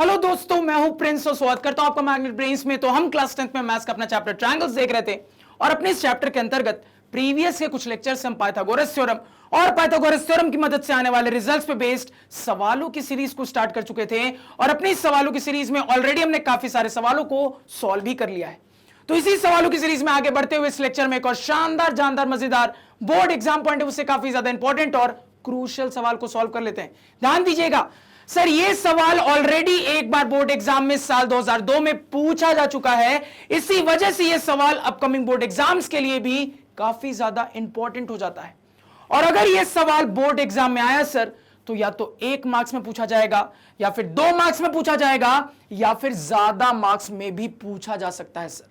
Hello दोस्तों, मैं हूं प्रिंस और स्वागत करता हूं आपका मैग्नेट ब्रेन्स में। तो हम क्लास 10th में मैथ्स का अपना चैप्टर ट्रायंगल्स देख रहे थे और अपने इस चैप्टर के अंतर्गत प्रीवियस के कुछ लेक्चर से हम पाइथागोरस थ्योरम और पाइथागोरस थ्योरम की मदद से आने वाले रिजल्ट्स पे बेस्ड सवालों की सीरीज को स्टार्ट कर चुके थे और अपनी इस सवालों की सीरीज में ऑलरेडी हमने काफी सारे सवालों को सॉल्व भी कर लिया है। तो इसी सवालों की सीरीज में आगे बढ़ते हुए इस लेक्चर में एक और शानदार जानदार मजेदार बोर्ड एग्जाम पॉइंट से काफी ज्यादा इंपॉर्टेंट और क्रूशियल सवाल को सॉल्व कर लेते हैं। ध्यान दीजिएगा सर, ये सवाल ऑलरेडी एक बार बोर्ड एग्जाम में साल 2002 में पूछा जा चुका है। इसी वजह से ये सवाल अपकमिंग बोर्ड एग्जाम्स के लिए भी काफी ज्यादा इंपॉर्टेंट हो जाता है। और अगर ये सवाल बोर्ड एग्जाम में आया सर, तो या तो 1 मार्क्स में पूछा जाएगा या फिर 2 मार्क्स में पूछा जाएगा या फिर ज्यादा मार्क्स में भी पूछा जा सकता है सर।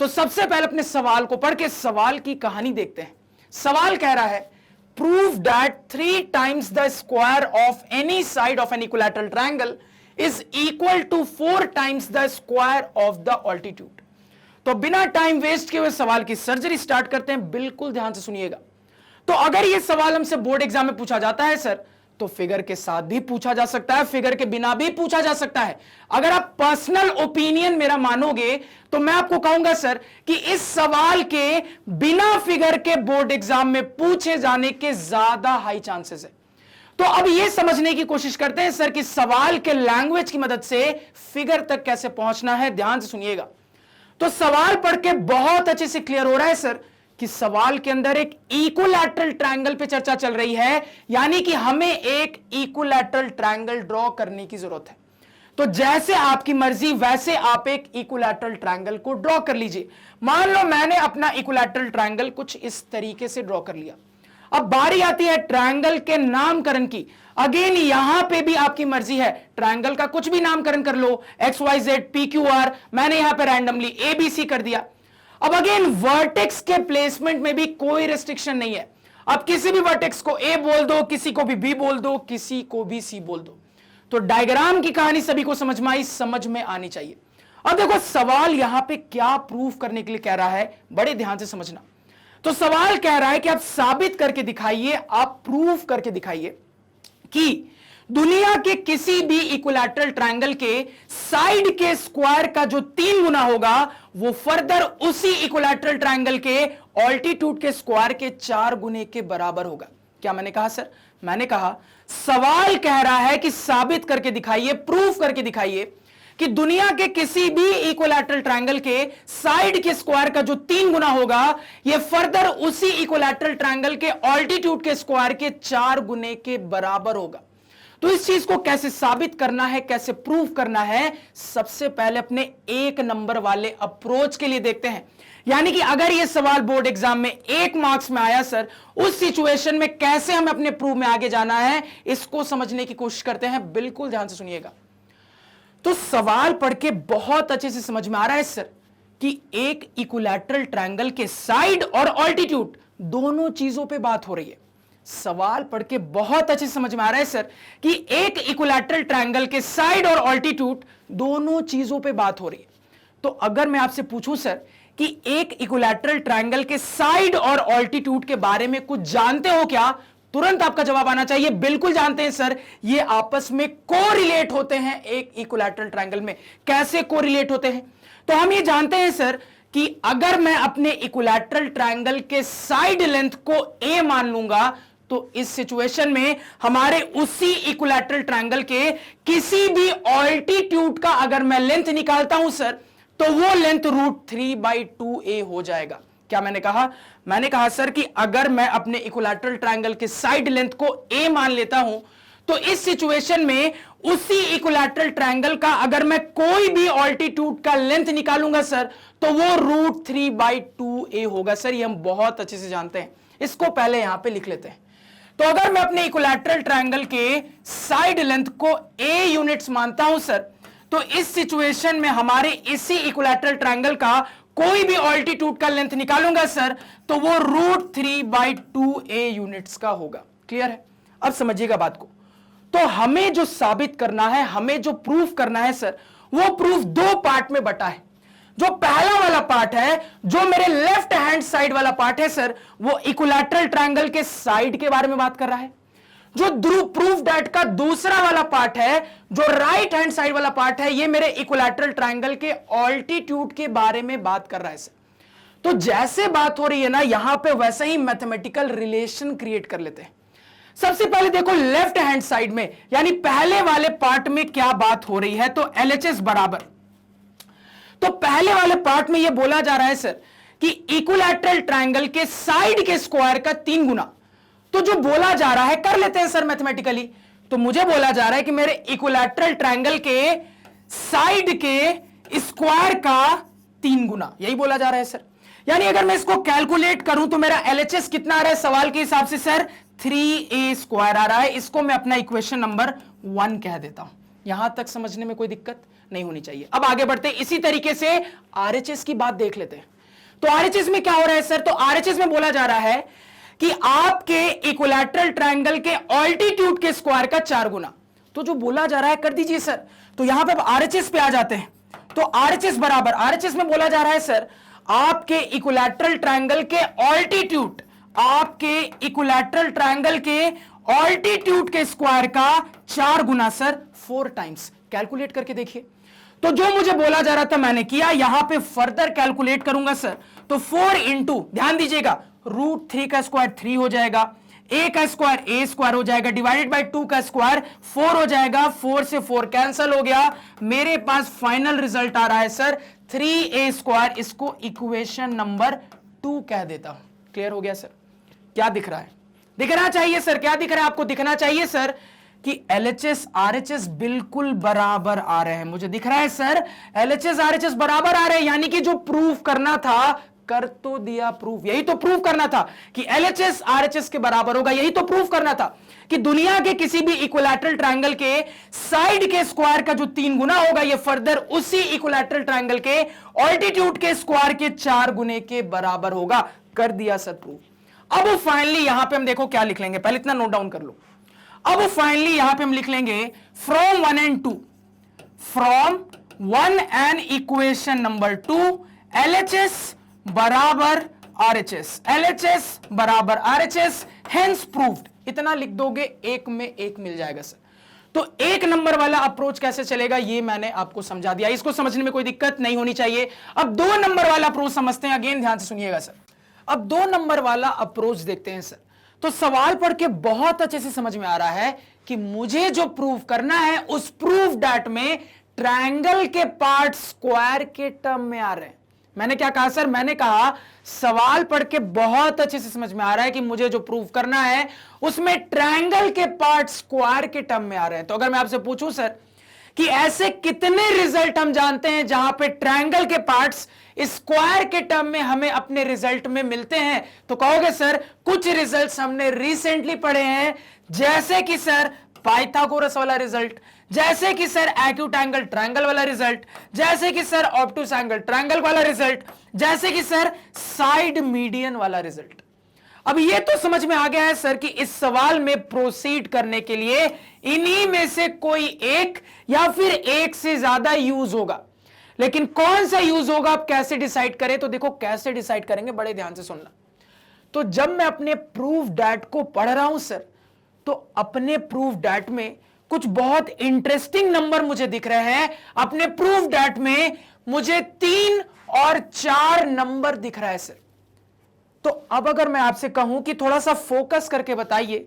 तो सबसे पहले अपने सवाल को पढ़ के सवाल की कहानी देखते हैं। सवाल कह रहा है prove that 3 times the square of any side of an equilateral triangle is equal to 4 times the square of the altitude। तो बिना टाइम वेस्ट किए हुए सवाल की सर्जरी स्टार्ट करते हैं। बिल्कुल ध्यान से सुनिएगा। तो अगर यह सवाल हमसे बोर्ड एग्जाम में पूछा जाता है सर, तो फिगर के साथ भी पूछा जा सकता है, फिगर के बिना भी पूछा जा सकता है। अगर आप पर्सनल ओपिनियन मेरा मानोगे तो मैं आपको कहूंगा सर कि इस सवाल के बिना फिगर के बोर्ड एग्जाम में पूछे जाने के ज्यादा हाई चांसेस है। तो अब यह समझने की कोशिश करते हैं सर कि सवाल के लैंग्वेज की मदद से फिगर तक कैसे पहुंचना है। ध्यान से सुनिएगा। तो सवाल पढ़ के बहुत अच्छे से क्लियर हो रहा है सर कि सवाल के अंदर एक इक्विलैटरल ट्रायंगल पे चर्चा चल रही है, यानी कि हमें एक इक्विलैटरल ट्रायंगल ड्रॉ करने की जरूरत है। तो जैसे आपकी मर्जी वैसे आप एक इक्विलैटरल ट्रायंगल को ड्रॉ कर लीजिए। मान लो मैंने अपना इक्विलैटरल ट्रायंगल कुछ इस तरीके से ड्रॉ कर लिया। अब बारी आती है ट्रायंगल के नामकरण की। अगेन यहां पे भी आपकी मर्जी है, ट्रायंगल का कुछ भी नामकरण कर लो, XYZ PQR। मैंने यहां पे रैंडमली ABC कर दिया। अब अगेन वर्टेक्स के प्लेसमेंट में भी कोई रेस्ट्रिक्शन नहीं है। अब किसी भी वर्टेक्स को A बोल दो, किसी को भी B बोल दो, किसी को भी C बोल दो। तो डायग्राम की कहानी सभी को समझ में आई, समझ में आनी चाहिए। अब देखो सवाल यहां पे क्या प्रूफ करने के लिए कह रहा है, बड़े ध्यान से समझना। तो सवाल कह रहा है कि आप साबित करके दिखाइए, आप प्रूफ करके दिखाइए कि दुनिया के किसी भी इक्विलैटरल ट्रायंगल के साइड के स्क्वायर का जो 3 गुना होगा वो फर्दर उसी इक्विलैटरल ट्रायंगल के ऑल्टीट्यूड के स्क्वायर के 4 गुने के बराबर होगा। क्या मैंने कहा सर? मैंने कहा सवाल कह रहा है कि साबित करके दिखाइए, प्रूफ करके दिखाइए कि दुनिया के किसी भी इक्विलैटरल ट्रायंगल के साइड के स्क्वायर का जो 3 गुना होगा यह फर्दर उसी इक्विलैटरल ट्रायंगल के ऑल्टीट्यूड के स्क्वायर के 4 गुने के बराबर होगा। तो इस चीज को कैसे साबित करना है, कैसे प्रूफ करना है, सबसे पहले अपने 1 नंबर वाले अप्रोच के लिए देखते हैं। यानी कि अगर यह सवाल बोर्ड एग्जाम में 1 मार्क्स में आया सर, उस सिचुएशन में कैसे हमें अपने प्रूफ में आगे जाना है, इसको समझने की कोशिश करते हैं। बिल्कुल ध्यान से सुनिएगा। तो सवाल पढ़ के बहुत अच्छे से समझ में आ रहा है सर कि एक इक्विलैटरल ट्रायंगल के साइड और ऑल्टीट्यूड दोनों चीजों पे बात हो रही है। सवाल पढ़ के बहुत अच्छे से समझ में आ रहा है सर कि एक इक्विलैटरल ट्रायंगल के साइड और ऑल्टीट्यूड दोनों चीजों पे बात हो रही है। तो अगर मैं आपसे पूछूं सर कि एक इक्विलैटरल ट्रायंगल के साइड और ऑल्टीट्यूड के बारे में कुछ जानते हो क्या, तुरंत आपका जवाब आना चाहिए बिल्कुल जानते हैं सर। ये आपस में कोरिलेट होते हैं एक इक्विलैटरल ट्रायंगल में। कैसे कोरिलेट होते हैं? तो हम ये जानते हैं सर कि अगर मैं अपने इक्विलैटरल ट्रायंगल के साइड लेंथ को A मान लूंगा तो इस सिचुएशन में हमारे उसी इक्विलैटरल ट्रायंगल के किसी भी ऑल्टीट्यूड का अगर मैं लेंथ निकालता हूं सर, तो वो लेंथ √3/2a हो जाएगा। क्या मैंने कहा? मैंने कहा सर कि अगर मैं अपने इक्विलैटरल ट्रायंगल के साइड लेंथ को A मान लेता हूं तो इस सिचुएशन में उसी इक्विलैटरल ट्रायंगल का अगर मैं कोई भी ऑल्टीट्यूड का लेंथ निकालूंगा सर, तो वो √3/2a होगा। सर ये हम बहुत अच्छे से जानते हैं, इसको पहले यहां पे लिख लेते हैं। तो अगर मैं अपने इक्विलैटरल ट्रायंगल के साइड लेंथ को A यूनिट्स मानता हूं सर, तो इस सिचुएशन में हमारे इसी इक्विलैटरल ट्रायंगल का कोई भी ऑल्टीट्यूड का लेंथ निकालूंगा सर, तो वो √3/2a यूनिट्स का होगा। क्लियर है? अब समझिएगा बात को। तो हमें जो साबित करना है, हमें जो प्रूफ करना है सर, वो प्रूफ 2 पार्ट में बटा है। जो पहला वाला पार्ट है, जो मेरे लेफ्ट हैंड साइड वाला पार्ट है सर, वो इक्विलैटरल ट्रायंगल के साइड के बारे में बात कर रहा है। जो प्रूफ दैट का दूसरा वाला पार्ट है, जो राइट हैंड साइड वाला पार्ट है, ये मेरे इक्विलैटरल ट्रायंगल के ऑल्टीट्यूड के बारे में बात कर रहा है सर। तो जैसे बात हो रही है ना यहां पे, वैसे ही मैथमेटिकल रिलेशन क्रिएट कर लेते हैं। सबसे पहले देखो लेफ्ट हैंड साइड में, यानी पहले वाले पार्ट में क्या बात हो रही है, तो LHS बराबर, तो पहले वाले पार्ट में यह बोला जा रहा है सर कि इक्विलैटरल ट्रायंगल के साइड के स्क्वायर का 3 गुना। तो जो बोला जा रहा है कर लेते हैं सर मैथमेटिकली। तो मुझे बोला जा रहा है कि मेरे इक्विलैटरल ट्रायंगल के साइड के स्क्वायर का 3 गुना, यही बोला जा रहा है सर। यानी अगर मैं इसको कैलकुलेट करूं तो मेरा LHS कितना आ रहा है सवाल के हिसाब से सर, 3a स्क्वायर आ रहा है। इसको मैं अपना इक्वेशन नंबर 1 कह देता हूं। यहां तक समझने में कोई दिक्कत नहीं होनी चाहिए। अब आगे बढ़ते हैं, इसी तरीके से RHS की बात देख लेते हैं। तो RHS में क्या हो रहा है सर, तो RHS में बोला जा रहा है कि आपके इक्विलैटरल ट्रायंगल के ऑल्टीट्यूड के स्क्वायर का 4 गुना। तो जो बोला जा रहा है कर दीजिए सर। तो यहां पे अब RHS पे आ जाते हैं। तो RHS बराबर, RHS में बोला जा रहा है सर आपके इक्विलैटरल ट्रायंगल के ऑल्टीट्यूड, आपके इक्विलैटरल ट्रायंगल के ऑल्टीट्यूड के स्क्वायर का 4 गुना सर, 4 टाइम्स। कैलकुलेट करके देखिए। तो जो मुझे बोला जा रहा था मैंने किया, यहां पे फर्दर कैलकुलेट करूंगा सर। तो 4 इंटू, ध्यान दीजिएगा, √3 का स्क्वायर 3 हो जाएगा, a का स्क्वायर a स्क्वायर हो जाएगा, डिवाइडेड बाय 2 का स्क्वायर 4 हो जाएगा। 4 से 4 कैंसिल हो गया। मेरे पास फाइनल रिजल्ट आ रहा है सर 3a स्क्वायर। इसको इक्वेशन नंबर 2 कह देता हूं। क्लियर हो गया सर? क्या दिख रहा है? दिखना चाहिए सर, क्या दिख रहा है आपको? दिखना चाहिए सर कि LHS RHS बिल्कुल बराबर आ रहे हैं। मुझे दिख रहा है सर LHS RHS बराबर आ रहे हैं, यानी कि जो प्रूफ करना था कर तो दिया प्रूफ। यही तो प्रूफ करना था कि LHS RHS के बराबर होगा। यही तो प्रूफ करना था कि दुनिया के किसी भी इक्विलैटरल ट्रायंगल के साइड के स्क्वायर का जो 3 गुना होगा, ये फर्दर उसी इक्विलैटरल ट्रायंगल के ऑल्टीट्यूड के स्क्वायर के 4 गुने के बराबर होगा। कर दिया सर प्रूफ। अब फाइनली यहां पे हम देखो क्या लिख लेंगे, पहले इतना नोट डाउन कर लो। अब फाइनली यहां पे हम लिख लेंगे from 1 and 2, from 1 and equation number 2, LHS बराबर RHS, LHS बराबर RHS, हेंस प्रूव्ड। इतना लिख दोगे, एक में एक मिल जाएगा सर। तो 1 नंबर वाला अप्रोच कैसे चलेगा ये मैंने आपको समझा दिया। इसको समझने में कोई दिक्कत नहीं होनी चाहिए। अब 2 नंबर वाला अप्रोच समझते हैं। अगेन ध्यान से सुनिएगा सर। अब 2 नंबर वाला अप्रोच देखते हैं सर। तो सवाल पढ़ के बहुत अच्छे से समझ में आ रहा है कि मुझे जो प्रूफ करना है उस प्रूफ डैट में ट्रायंगल के पार्ट स्क्वायर के टर्म में आ रहे हैं। मैंने क्या कहा सर? मैंने कहा सवाल पढ़ के बहुत अच्छे से समझ में आ रहा है कि मुझे जो प्रूफ करना है उसमें ट्रायंगल के पार्ट स्क्वायर के टर्म में आ रहे हैं। तो अगर मैं आपसे पूछूं सर कि ऐसे कितने रिजल्ट हम जानते हैं जहां पे ट्रायंगल के पार्ट्स स्क्वायर के टर्म में हमें अपने रिजल्ट में मिलते हैं, तो कहोगे सर कुछ रिजल्ट्स हमने रिसेंटली पढ़े हैं, जैसे कि सर पाइथागोरस वाला रिजल्ट, जैसे कि सर एक्यूट एंगल ट्रायंगल वाला रिजल्ट, जैसे कि सर ऑब्टूस एंगल ट्रायंगल वाला रिजल्ट, जैसे कि सर साइड मीडियन वाला रिजल्ट। अब ये तो समझ में आ गया है सर कि इस सवाल में प्रोसीड करने के लिए इन्हीं में से कोई एक या फिर एक से ज्यादा यूज होगा। लेकिन कौन सा यूज होगा, आप कैसे डिसाइड करें? तो देखो कैसे डिसाइड करेंगे, बड़े ध्यान से सुनना। तो जब मैं अपने प्रूफ डैट को पढ़ रहा हूं सर, तो अपने प्रूफ डैट में कुछ बहुत इंटरेस्टिंग नंबर मुझे दिख रहे हैं। अपने प्रूफ डैट में मुझे 3 और 4 नंबर दिख रहा है सर। तो अब अगर मैं आपसे कहूं कि थोड़ा सा फोकस करके बताइए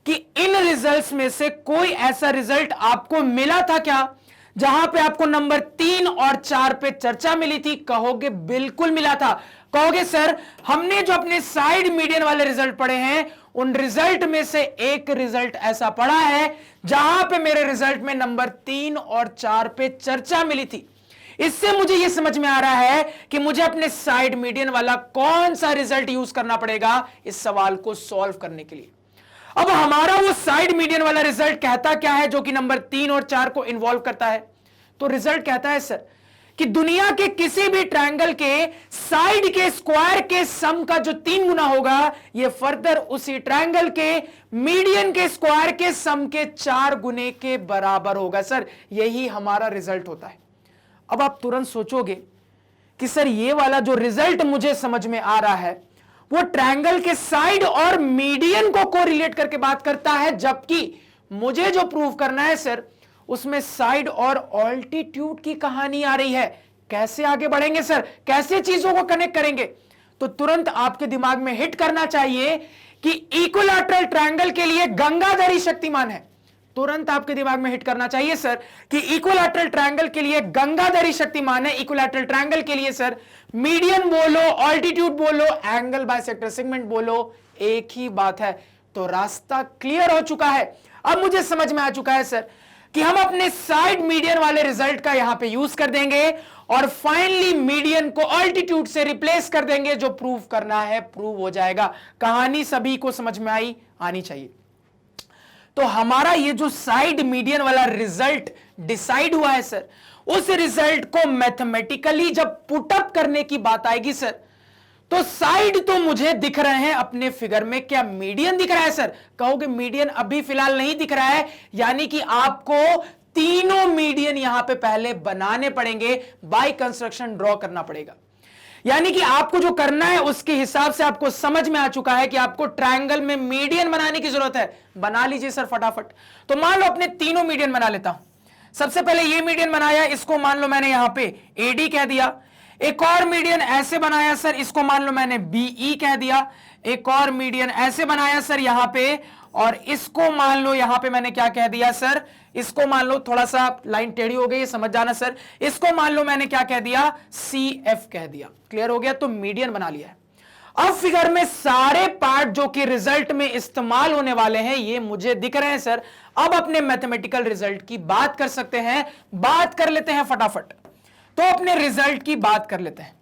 कि इन रिजल्ट्स में से कोई ऐसा रिजल्ट आपको मिला था क्या जहां पे आपको नंबर 3 और 4 पे चर्चा मिली थी? कहोगे बिल्कुल मिला था। कहोगे सर हमने जो अपने साइड मीडियन वाले रिजल्ट पढ़े हैं उन रिजल्ट में से एक रिजल्ट ऐसा पढ़ा है जहां पे मेरे रिजल्ट में नंबर 3 और 4 पे चर्चा मिली थी। इससे मुझे यह समझ में आ रहा है कि मुझे अपने साइड मीडियन वाला कौन सा रिजल्ट यूज करना पड़ेगा इस सवाल को सॉल्व करने के लिए। अब हमारा वो साइड मीडियन वाला रिजल्ट कहता क्या है जो कि नंबर 3 और 4 को इन्वॉल्व करता है? तो रिजल्ट कहता है सर कि दुनिया के किसी भी ट्रायंगल के साइड के स्क्वायर के सम का जो 3 गुना होगा यह फर्दर उसी ट्रायंगल के मीडियन के स्क्वायर के सम के 4 गुने के बराबर होगा। सर यही हमारा रिजल्ट होता है। अब आप तुरंत सोचोगे कि सर ये वाला जो रिजल्ट मुझे समझ में आ रहा है वो ट्रायंगल के साइड और मीडियन को कोरिलेट करके बात करता है, जबकि मुझे जो प्रूव करना है सर उसमें साइड और ऑल्टीट्यूड की कहानी आ रही है। कैसे आगे बढ़ेंगे सर, कैसे चीजों को कनेक्ट करेंगे? तो तुरंत आपके दिमाग में हिट करना चाहिए कि इक्विलैटरल ट्रायंगल के लिए गंगाधरी शक्तिमान है। तुरंत आपके दिमाग में हिट करना चाहिए सर कि इक्विलैटरल ट्रायंगल के लिए गंगाधरी शक्तिमान है। इक्विलैटरल ट्रायंगल के लिए सर मीडियन बोलो, ऑल्टीट्यूड बोलो, एंगल बाइसेक्टर सेगमेंट बोलो, एक ही बात है। तो रास्ता क्लियर हो चुका है। अब मुझे समझ में आ चुका है सर कि हम अपने साइड मीडियन वाले रिजल्ट का यहां पे यूज कर देंगे और फाइनली मीडियन को ऑल्टीट्यूड से रिप्लेस कर देंगे। जो प्रूव करना है प्रूव हो जाएगा। कहानी सभी को समझ में आनी चाहिए। तो हमारा ये जो साइड मीडियन वाला रिजल्ट डिसाइड हुआ है सर, उस रिजल्ट को मैथमेटिकली जब पुटअप करने की बात आएगी सर, तो साइड तो मुझे दिख रहे हैं अपने फिगर में, क्या मीडियन दिख रहा है सर? कहोगे मीडियन अभी फिलहाल नहीं दिख रहा है, यानी कि आपको तीनों मीडियन यहां पे पहले बनाने पड़ेंगे, बाय कंस्ट्रक्शन ड्रॉ करना पड़ेगा। यानी कि आपको जो करना है उसके हिसाब से आपको समझ में आ चुका है कि आपको ट्रायंगल में मीडियन बनाने की जरूरत है। बना लीजिए सर फटाफट। तो मान लो अपने तीनों मीडियन बना लेता हूं। सबसे पहले ये मीडियन बनाया, इसको मान लो मैंने यहां पे AD कह दिया। एक और मीडियन ऐसे बनाया सर, इसको मान लो मैंने BE कह दिया। एक और मीडियन ऐसे बनाया सर यहां पे, और इसको मान लो यहां पे मैंने क्या कह दिया सर, इसको मान लो, थोड़ा सा लाइन टेढ़ी हो गई समझ जाना सर, इसको मान लो मैंने क्या कह दिया, CF कह दिया। क्लियर हो गया? तो मीडियन बना लिया है। अब फिगर में सारे पार्ट जो कि रिजल्ट में इस्तेमाल होने वाले हैं ये मुझे दिख रहे हैं सर। अब अपने मैथमेटिकल रिजल्ट की बात कर सकते हैं, बात कर लेते हैं फटाफट। तो अपने रिजल्ट की बात कर लेते हैं।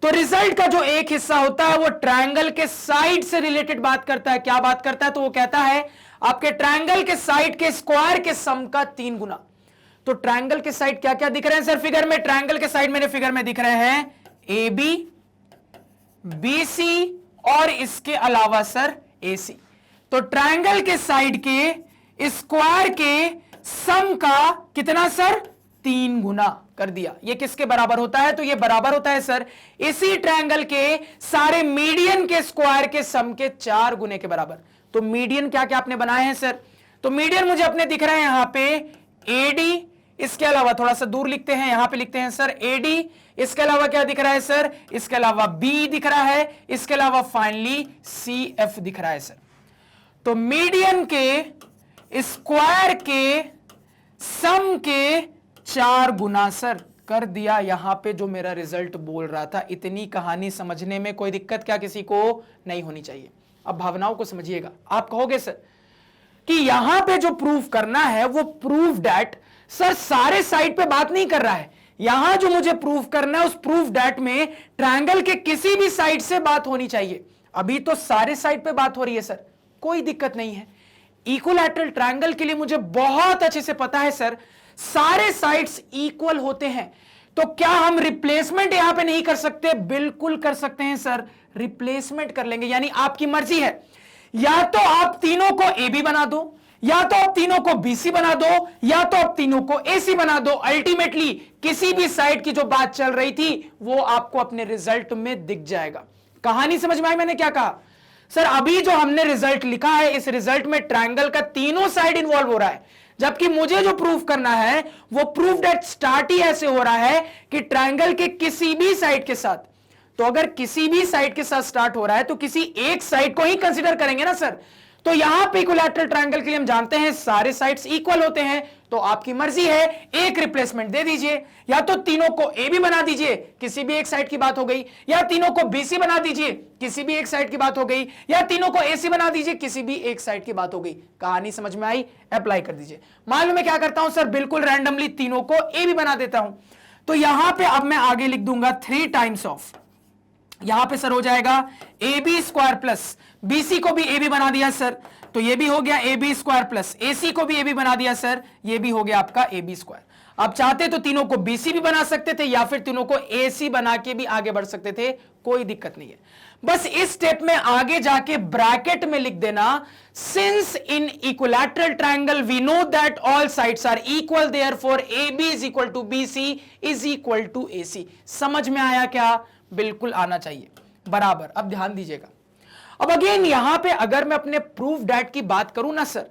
तो रिजल्ट का जो एक हिस्सा होता है वो ट्रायंगल के साइड से रिलेटेड बात करता है। क्या बात करता है? तो वो कहता है आपके ट्रायंगल के साइड के स्क्वायर के सम का 3 गुना। तो ट्रायंगल के साइड क्या क्या दिख रहे हैं सर फिगर में? ट्रायंगल के साइड मेरे फिगर में दिख रहे हैं AB, BC और इसके अलावा सर AC। तो ट्रायंगल के साइड के स्क्वायर के सम का कितना सर? 3 गुना कर दिया। ये किसके बराबर होता है? तो ये बराबर होता है सर इसी ट्रायंगल के सारे मीडियन के स्क्वायर के सम के 4 गुने के बराबर। तो मीडियन क्या क्या आपने बनाए हैं सर? तो मीडियन मुझे अपने दिख रहे हैं यहां पे AD, इसके अलावा थोड़ा सा दूर लिखते हैं, यहां पे लिखते हैं सर AD। इसके अलावा क्या दिख रहा है सर? इसके अलावा B दिख रहा है, इसके अलावा फाइनली CF दिख रहा है सर। तो मीडियन के स्क्वायर के सम के 4 गुना सर कर दिया। यहां पे जो मेरा रिजल्ट बोल रहा था, इतनी कहानी समझने में कोई दिक्कत क्या किसी को नहीं होनी चाहिए। अब भावनाओं को समझिएगा। आप कहोगे सर कि यहां पे जो प्रूफ करना है वो प्रूफ दैट सर सारे साइड पे बात नहीं कर रहा है। यहां जो मुझे प्रूफ करना है उस प्रूफ दैट में ट्रायंगल के किसी भी साइड से बात होनी चाहिए। अभी तो सारे साइड पे बात हो रही है सर, कोई दिक्कत नहीं है। इक्विलैटरल ट्रायंगल के लिए मुझे बहुत अच्छे से पता है सर सारे साइड्स इक्वल होते हैं। तो क्या हम रिप्लेसमेंट यहां पे नहीं कर सकते? बिल्कुल कर सकते हैं सर, रिप्लेसमेंट कर लेंगे। यानी आपकी मर्जी है, या तो आप तीनों को AB बना दो, या तो आप तीनों को BC बना दो, या तो आप तीनों को AC बना दो। अल्टीमेटली किसी भी साइड की जो बात चल रही थी वो आपको अपने रिजल्ट में दिख जाएगा। कहानी समझ में आई मैंने क्या कहा? सर अभी जो हमने रिजल्ट लिखा है इस रिजल्ट में ट्रायंगल का तीनों साइड इन्वॉल्व हो रहा है, जबकि मुझे जो प्रूफ करना है वो प्रूफ दैट स्टार्ट ही ऐसे हो रहा है कि ट्रायंगल के किसी भी साइड के साथ, तो अगर किसी भी साइड के साथ स्टार्ट हो रहा है तो किसी एक साइड को ही कंसीडर करेंगे ना सर। तो यहां पे इक्विलैटरल ट्रायंगल के लिए हम जानते हैं सारे साइड्स इक्वल होते हैं। तो आपकी मर्जी है, एक रिप्लेसमेंट दे दीजिए, या तो तीनों को AB बना दीजिए, किसी भी एक साइड की बात हो गई, या तीनों को BC बना दीजिए, किसी भी एक साइड की बात हो गई, या तीनों को AC बना दीजिए, किसी भी एक साइड की बात हो गई। कहानी समझ में आई? अप्लाई कर दीजिए। मान लो मैं क्या करता हूं सर, बिल्कुल रैंडमली तीनों को AB बना देता हूं। तो यहां पे अब मैं आगे लिख दूंगा 3 टाइम्स ऑफ, यहां पे सर हो जाएगा AB स्क्वायर प्लस BC को भी AB बना दिया सर, तो ये भी हो गया AB स्क्वायर प्लस AC को भी AB बना दिया सर, ये भी हो गया आपका AB स्क्वायर। अब चाहते तो तीनों को BC भी बना सकते थे या फिर तीनों को AC बना के भी आगे बढ़ सकते थे, कोई दिक्कत नहीं है। बस इस स्टेप में आगे जाके ब्रैकेट में लिख देना, since in equilateral triangle we know that all sides are equal, therefore AB is equal to BC is equal to AC। समझ में आया क्या? बिल्कुल आना चाहिए। बराबर। अब ध्यान दीजिएगा, अब अगेन यहां पे अगर मैं अपने प्रूफ डैट की बात करूं ना सर,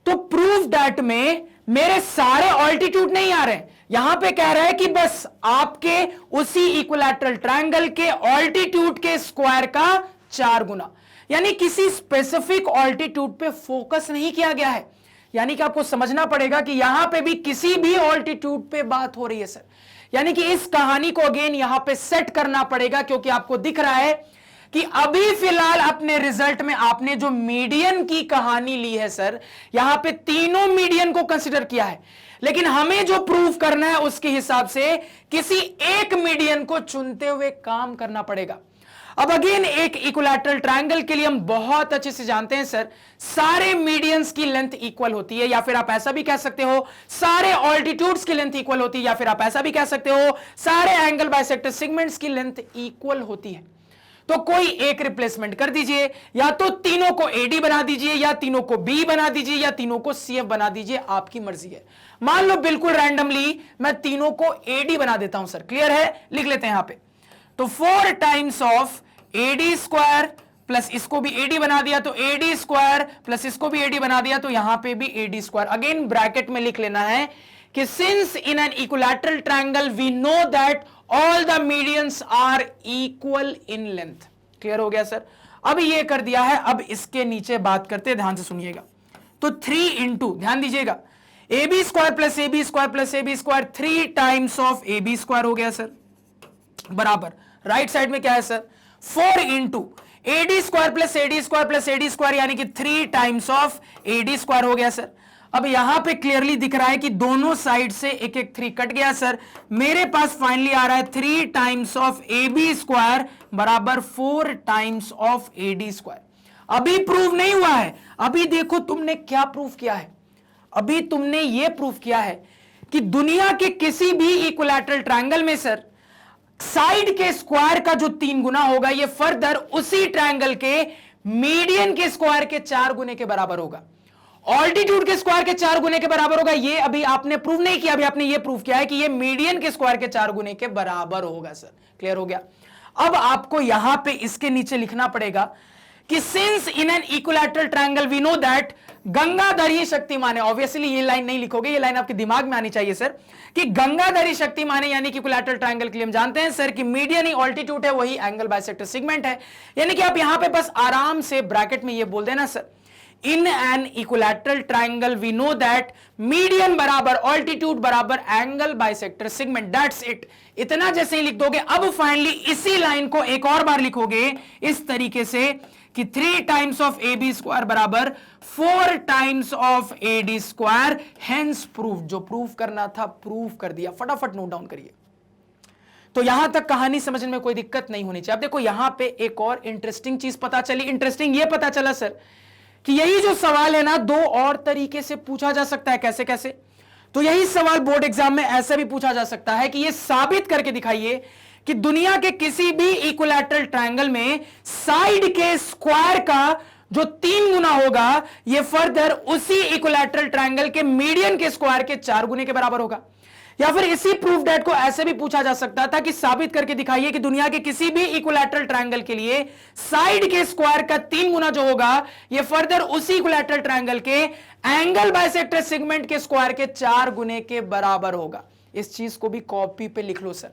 तो प्रूफ डैट में मेरे सारे ऑल्टीट्यूड नहीं आ रहे हैं। यहां पे कह रहा है कि बस आपके उसी इक्विलैटरल ट्रायंगल के ऑल्टीट्यूड के स्क्वायर का 4 गुना, यानी किसी स्पेसिफिक ऑल्टीट्यूड पे फोकस नहीं किया गया है। यानी कि आपको समझना पड़ेगा कि यहां पे भी किसी भी ऑल्टीट्यूड पे बात हो रही है सर, यानी कि इस कहानी को अगेन यहां पे सेट करना पड़ेगा, क्योंकि आपको दिख रहा है कि अभी फिलहाल अपने रिजल्ट में आपने जो मीडियन की कहानी ली है सर, यहां पे तीनों मीडियन को कंसीडर किया है, लेकिन हमें जो प्रूफ करना है उसके हिसाब से किसी एक मीडियन को चुनते हुए काम करना पड़ेगा। अब अगेन एक इक्विलैटरल ट्रायंगल के लिए हम बहुत अच्छे से जानते हैं सर, सारे मीडियंस की लेंथ इक्वल होती है, या फिर आप ऐसा भी कह सकते हो सारे ऑल्टीट्यूड्स की लेंथ इक्वल होती है, या फिर आप ऐसा भी कह सकते हो सारे एंगल बाइसेक्टर सेगमेंट्स की लेंथ इक्वल होती है। तो कोई एक रिप्लेसमेंट कर दीजिए, या तो तीनों को एडी बना दीजिए, या तीनों को बी बना दीजिए, या तीनों को सीएफ बना दीजिए, आपकी मर्जी है। मान लो बिल्कुल रैंडमली मैं तीनों को एडी बना देता हूं सर, क्लियर है? लिख लेते हैं यहां पे, तो 4 times of AD square plus इसको भी एडी बना दिया, तो एडी स्क्वायर प्लस इसको भी एडी बना दिया, तो यहां पे भी एडी स्क्वायर। अगेन ब्रैकेट में लिख लेना है कि since in an equilateral triangle we know that all the medians are equal in length. Clear हो गया सर? अब ये कर दिया है, अब इसके नीचे बात करते हैं, ध्यान से सुनिएगा। तो 3 इंटू, ध्यान दीजिएगा, A B square plus A B square plus A B square 3 times of A B square हो गया सर, बराबर। राइट साइड में क्या है sir? 4 into AD square plus AD square plus AD square, यानी कि 3 टाइम्स ऑफ एडी स्क्वायर हो गया सर। अब यहां पे क्लियरली दिख रहा है कि दोनों साइड से एक एक 3 कट गया सर। मेरे पास फाइनली आ रहा है 3 times of A B square बराबर 4 times of A D square. अभी प्रूव नहीं हुआ है, अभी देखो तुमने क्या प्रूफ किया है। अभी तुमने ये प्रूफ किया है कि दुनिया के किसी भी इक्विलैटरल ट्रायंगल में सर साइड के स्क्वायर का जो 3 गुना होगा, ये फर्दर उसी ट्रायंगल के मीडियन के स्क्वायर के 4 गुने के बराबर होगा, ऑल्टीट्यूड के स्क्वायर के 4 गुने के बराबर होगा। ये अभी आपने प्रूव नहीं किया, अभी आपने ये प्रूव किया है कि ये मीडियन के स्क्वायर के 4 गुने के बराबर होगा सर। क्लियर हो गया? अब आपको यहां पे इसके नीचे लिखना पड़ेगा कि since in an equilateral triangle we know that गंगाधरी शक्तिमान है। ऑब्वियसली ये लाइन नहीं लिखोगे, ये लाइन आपके दिमाग में आनी चाहिए सर, कि गंगाधरी शक्तिमान है, यानी कि इक्विलैटरल ट्रायंगल के लिए हम जानते हैं सर कि मीडियन ही ऑल्टीट्यूड है, वही एंगल बाइसेक्टर सेगमेंट है। यानी कि आप यहां पे बस आराम से ब्रैकेट में ये बोल देना sir, in an equilateral triangle we know that median बराबर ऑल्टीट्यूड बराबर angle bisector segment, that's it. इतना जैसे ही लिख दोगे, अब फाइनली इसी लाइन को एक और बार लिखोगे इस तरीके से कि 3 times of A B square बराबर 4 times of A D square, hence proof. जो प्रूफ करना था प्रूफ कर दिया। फटाफट नोट डाउन करिए। तो यहां तक कहानी समझने में कोई दिक्कत नहीं होनी चाहिए। अब देखो यहां पे एक और इंटरेस्टिंग चीज पता चली। इंटरेस्टिंग ये पता चला सर कि यही जो सवाल है ना, 2 और तरीके से पूछा जा सकता है। कैसे कैसे? तो यही सवाल बोर्ड एग्जाम में ऐसे भी पूछा जा सकता है कि ये साबित करके दिखाइए कि दुनिया के किसी भी इक्विलैटरल ट्रायंगल में साइड के स्क्वायर का जो 3 गुना होगा, ये फर्दर उसी इक्विलैटरल ट्रायंगल के मीडियन के स्क्वायर के 4 गुने के बराबर होगा। या फिर इसी प्रूफ डेट को ऐसे भी पूछा जा सकता था कि साबित करके दिखाइए कि दुनिया के किसी भी इक्विलैटरल ट्रायंगल के लिए साइड के स्क्वायर का 3 गुना जो होगा, ये फर्दर उसी इक्विलैटरल ट्रायंगल के एंगल बाइसेक्टर सेगमेंट के स्क्वायर के 4 गुने के बराबर होगा। इस चीज को भी कॉपी पे लिख लो सर।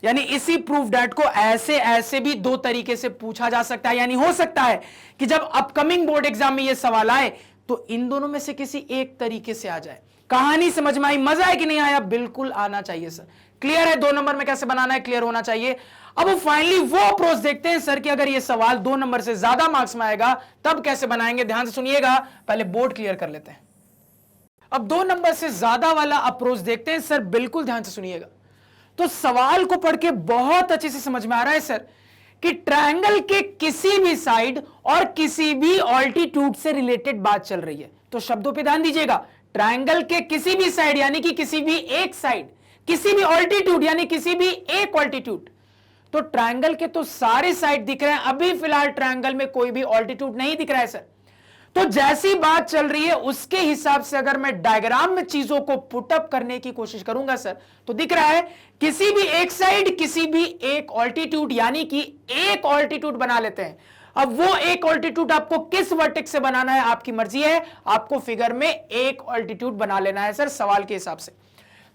यानी इसी प्रूफ डेट को ऐसे ऐसे भी 2 तरीके से पूछा जा सकता है। यानी हो सकता है कि जब अपकमिंग बोर्ड एग्जाम में ये सवाल आए तो इन दोनों में से किसी एक तरीके से आ जाए। कहानी समझ में आई? मजा है कि नहीं आया? बिल्कुल आना चाहिए सर। क्लियर है? 2 नंबर में कैसे बनाना है क्लियर होना चाहिए। अब फाइनली वो अप्रोच देखते हैं सर कि अगर ये सवाल 2 नंबर से ज्यादा मार्क्स में आएगा तब कैसे बनाएंगे। ध्यान से सुनिएगा, पहले बोर्ड क्लियर कर लेते हैं। अब 2 नंबर से ज्यादा वाला अप्रोच देखते हैं सर। बिल्कुल ध्यान से सुनिएगा। तो सवाल को पढ़ के बहुत अच्छे से समझ में आ रहा है सर कि ट्रायंगल के किसी भी साइड और किसी भी ऑल्टीट्यूड से रिलेटेड बात चल रही है। तो शब्दों पे ध्यान दीजिएगा, ट्रायंगल के किसी भी साइड यानी कि किसी भी एक साइड, किसी भी ऑल्टीट्यूड यानी किसी भी एक ऑल्टीट्यूड। तो ट्रायंगल के तो सारे साइड दिख रहे हैं, अभी फिलहाल ट्रायंगल में कोई भी ऑल्टीट्यूड नहीं दिख रहा है सर। तो जैसी बात चल रही है उसके हिसाब से अगर मैं डायग्राम में चीजों को पुटअप करने की कोशिश करूंगा सर, तो दिख रहा है किसी भी एक साइड किसी भी एक ऑल्टीट्यूड, यानी कि एक ऑल्टीट्यूड बना लेते हैं। अब वो एक ऑल्टीट्यूड आपको किस वर्टेक्स से बनाना है आपकी मर्जी है, आपको फिगर में एक ऑल्टीट्यूड बना लेना है सर सवाल के हिसाब से।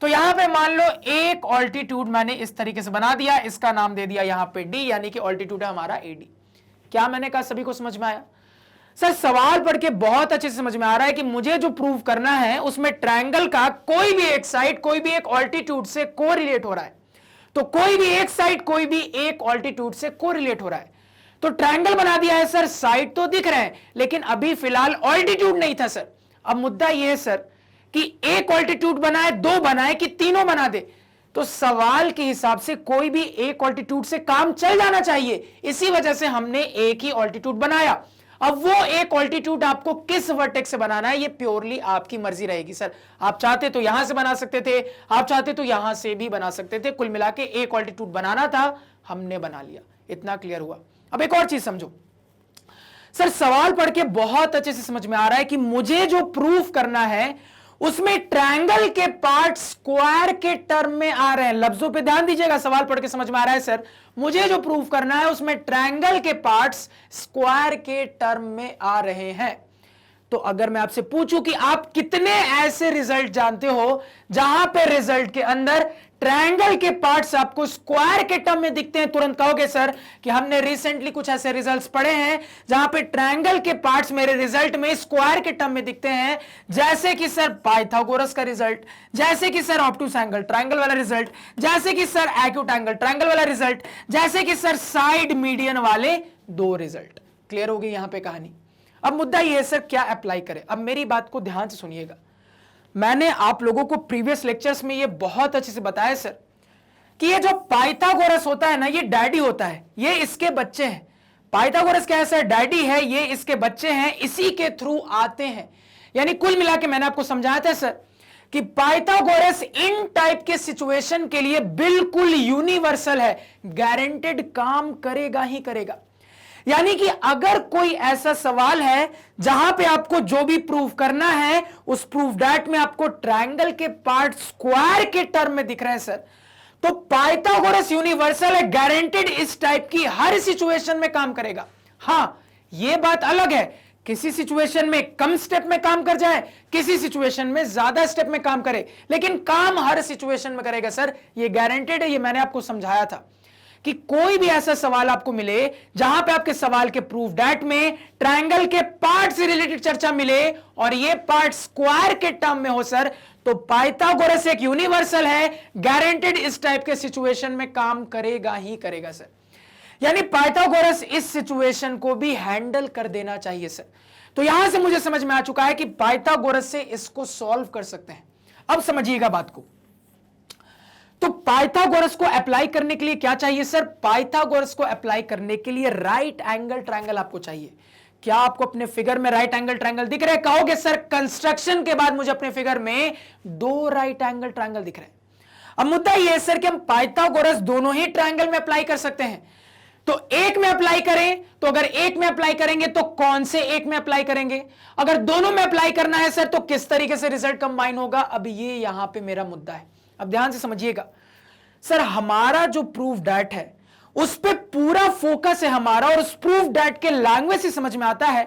तो यहां पे मान लो एक ऑल्टीट्यूड मैंने इस तरीके से बना दिया, इसका नाम दे दिया यहां पे डी, यानी कि ऑल्टीट्यूड है हमारा एडी। क्या मैंने कहा सभी को समझ में आया? सर सवाल पढ़ के बहुत अच्छे से समझ में आ रहा है कि मुझे जो प्रूव करना है उसमें ट्रायंगल का कोई भी एक साइड कोई भी एक ऑल्टीट्यूड से कोरिलेट हो रहा है। तो कोई भी एक साइड कोई भी एक ऑल्टीट्यूड से कोरिलेट हो रहा है। तो ट्रायंगल बना दिया है सर, साइड तो दिख रहे हैं लेकिन अभी फिलहाल ऑल्टीट्यूड नहीं था सर। अब मुद्दा यह है सर कि एक ऑल्टीट्यूड बनाए, दो बनाए कि तीनों बना दे। तो सवाल के हिसाब से कोई भी एक ऑल्टीट्यूड से काम चल जाना चाहिए, इसी वजह से हमने एक ही ऑल्टीट्यूड बनाया। अब वो एक ऑल्टीट्यूड आपको किस वर्टेक्स से बनाना है ये प्योरली आपकी मर्जी रहेगी सर। आप चाहते तो यहां से बना सकते थे, आप चाहते तो यहां से भी बना सकते थे। कुल मिला के एक ऑल्टीट्यूड बनाना था, हमने बना लिया। इतना क्लियर हुआ? अब एक और चीज समझो सर, सवाल पढ़ के बहुत अच्छे से समझ में आ रहा है कि मुझे जो प्रूफ करना है उसमें ट्रायंगल के पार्ट स्क्वायर के टर्म में आ रहे हैं। लफ्जों पे ध्यान दीजिएगा, सवाल पढ़ के समझ में आ रहा है सर, मुझे जो प्रूफ करना है उसमें ट्रायंगल के पार्ट्स स्क्वायर के टर्म में आ रहे हैं। तो अगर मैं आपसे पूछूं कि आप कितने ऐसे रिजल्ट जानते हो जहां पे रिजल्ट के अंदर ट्रायंगल के पार्ट्स आपको स्क्वायर के टर्म में दिखते हैं, तुरंत कहोगे सर कि हमने रिसेंटली कुछ ऐसे रिजल्ट्स पढ़े हैं जहां पे ट्रायंगल के पार्ट्स मेरे रिजल्ट में स्क्वायर के टर्म में दिखते हैं। जैसे कि सर पाइथागोरस का रिजल्ट, जैसे कि सर ऑब्टूस एंगल ट्रायंगल वाला रिजल्ट, जैसे कि सर एक्यूट एंगल ट्रायंगल वाला रिजल्ट, जैसे कि सर साइड मीडियन वाले दो रिजल्ट। क्लियर हो गई यहां पे कहानी? अब मुद्दा यह है सर क्या अप्लाई करें। अब मेरी बात को ध्यान से सुनिएगा, मैंने आप लोगों को प्रीवियस लेक्चर्स में ये बहुत अच्छे से बताया सर कि ये जो पाइथागोरस होता है ना, ये डैडी होता है, ये इसके बच्चे हैं। पाइथागोरस क्या है सर? डैडी है, ये इसके बच्चे हैं, इसी के थ्रू आते हैं। यानी कुल मिला के मैंने आपको समझाया था सर कि पाइथागोरस इन टाइप के सिचुएशन के लिए बिल्कुल यूनिवर्सल है, गारंटेड काम करेगा ही करेगा। यानी कि अगर कोई ऐसा सवाल है जहां पे आपको जो भी प्रूफ करना है उस प्रूफ दैट में आपको ट्रायंगल के पार्ट स्क्वायर के टर्म में दिख रहे हैं सर, तो पाइथागोरस यूनिवर्सल है, गारंटेड इस टाइप की हर सिचुएशन में काम करेगा। हां यह बात अलग है, किसी सिचुएशन में कम स्टेप में काम कर जाए, किसी सिचुएशन में ज्यादा स्टेप में काम करे, लेकिन काम हर सिचुएशन में करेगा सर, यह गारंटेड है। यह मैंने आपको समझाया था कि कोई भी ऐसा सवाल आपको मिले जहां पे आपके सवाल के प्रूफ दैट में ट्रायंगल के पार्ट से रिलेटेड चर्चा मिले और ये पार्ट स्क्वायर के टर्म में हो सर, तो पाइथागोरस एक यूनिवर्सल है, गारंटेड इस टाइप के सिचुएशन में काम करेगा ही करेगा सर। यानी पाइथागोरस इस सिचुएशन को भी हैंडल कर देना चाहिए सर। तो यहां से मुझे समझ में आ चुका है कि पाइथागोरस से इसको सॉल्व कर सकते हैं। अब समझिएगा बात को, तो पाइथागोरस को अप्लाई करने के लिए क्या चाहिए सर? पाइथागोरस को अप्लाई करने के लिए राइट एंगल ट्रायंगल आपको चाहिए। क्या आपको अपने फिगर में राइट एंगल ट्रायंगल दिख रहे हैं? कहोगे सर कंस्ट्रक्शन के बाद मुझे अपने फिगर में दो राइट एंगल ट्रायंगल दिख रहे हैं। अब मुद्दा यह है सर कि हम पाइथागोरस दोनों ही ट्रायंगल में अप्लाई कर सकते हैं। तो एक में अप्लाई करें, तो अगर एक में अप्लाई करेंगे तो कौन से एक में अप्लाई करेंगे? अगर दोनों में अप्लाई करना है सर तो किस तरीके से रिजल्ट कंबाइन होगा? अब ये यहां पे मेरा मुद्दा है। अब ध्यान से समझिएगा सर, हमारा जो प्रूफ दैट है उस पे पूरा फोकस है हमारा, और उस प्रूफ दैट के लैंग्वेज से समझ में आता है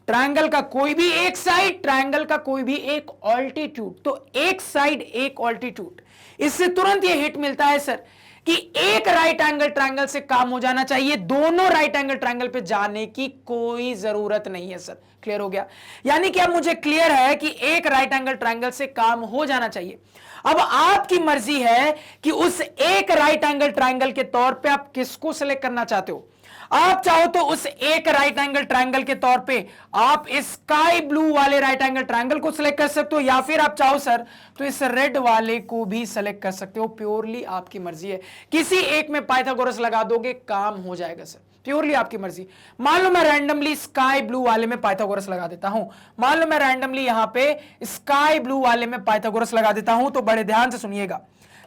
ट्रायंगल का कोई भी एक साइड, ट्रायंगल का कोई भी एक ऑल्टीट्यूड, तो एक साइड एक ऑल्टीट्यूड, इससे तुरंत ये हिट मिलता है सर कि एक राइट एंगल ट्रायंगल से काम हो जाना चाहिए, दोनों राइट एंगल ट्रायंगल पे जाने की कोई जरूरत नहीं है सर। क्लियर हो गया? यानी कि अब मुझे क्लियर है कि एक राइट एंगल ट्रायंगल से काम हो जाना चाहिए। अब आपकी मर्जी है कि उस एक राइट एंगल ट्रायंगल के तौर पे आप किसको सिलेक्ट करना चाहते हो। आप चाहो तो उस एक राइट एंगल ट्रायंगल के तौर पे आप स्काई ब्लू वाले राइट एंगल ट्रायंगल को सिलेक्ट कर सकते हो, या फिर आप चाहो सर तो इस रेड वाले को भी सिलेक्ट कर सकते हो। प्योरली आपकी मर्जी है, किसी एक में पाइथागोरस लगा दोगे काम हो जाएगा सर, प्योरली आपकी मर्जी। मान लो मैं रैंडमली स्काई ब्लू वाले में पाइथागोरस लगा देता हूं, मान लो मैं रैंडमली यहां पे स्काई ब्लू वाले में पाइथागोरस लगा देता हूं, तो बड़े ध्यान से सुनिएगा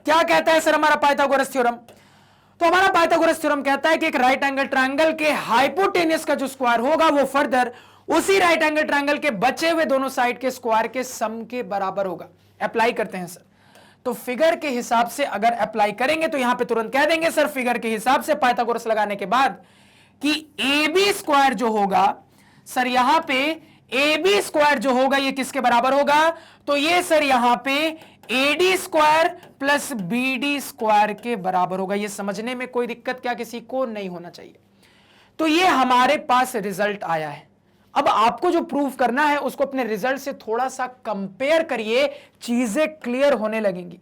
क्या कहता है सर हमारा पाइथागोरस थ्योरम। तो हमारा पाइथागोरस थ्योरम कहता है कि एक राइट एंगल ट्रायंगल के हाइपोटेनियस का जो स्क्वायर होगा वो फर्दर उसी राइट एंगल ट्रायंगल के बचे हुए दोनों साइड के स्क्वायर के सम के बराबर होगा। अप्लाई करते हैं सर, तो फिगर के हिसाब से अगर अप्लाई करेंगे तो यहां पे तुरंत कह देंगे सर फिगर के हिसाब से पाइथागोरस लगाने के बाद कि ए बी स्क्वायर जो होगा सर, यहां पे ए बी स्क्वायर जो होगा ये किसके बराबर होगा, तो ये सर यहां पे A D square plus B D square के बराबर होगा। ये समझने में कोई दिक्कत क्या किसी को नहीं होना चाहिए। तो ये हमारे पास रिजल्ट आया है। अब आपको जो प्रूव करना है उसको अपने रिजल्ट से थोड़ा सा कंपेयर करिए, चीजें क्लियर होने लगेंगी।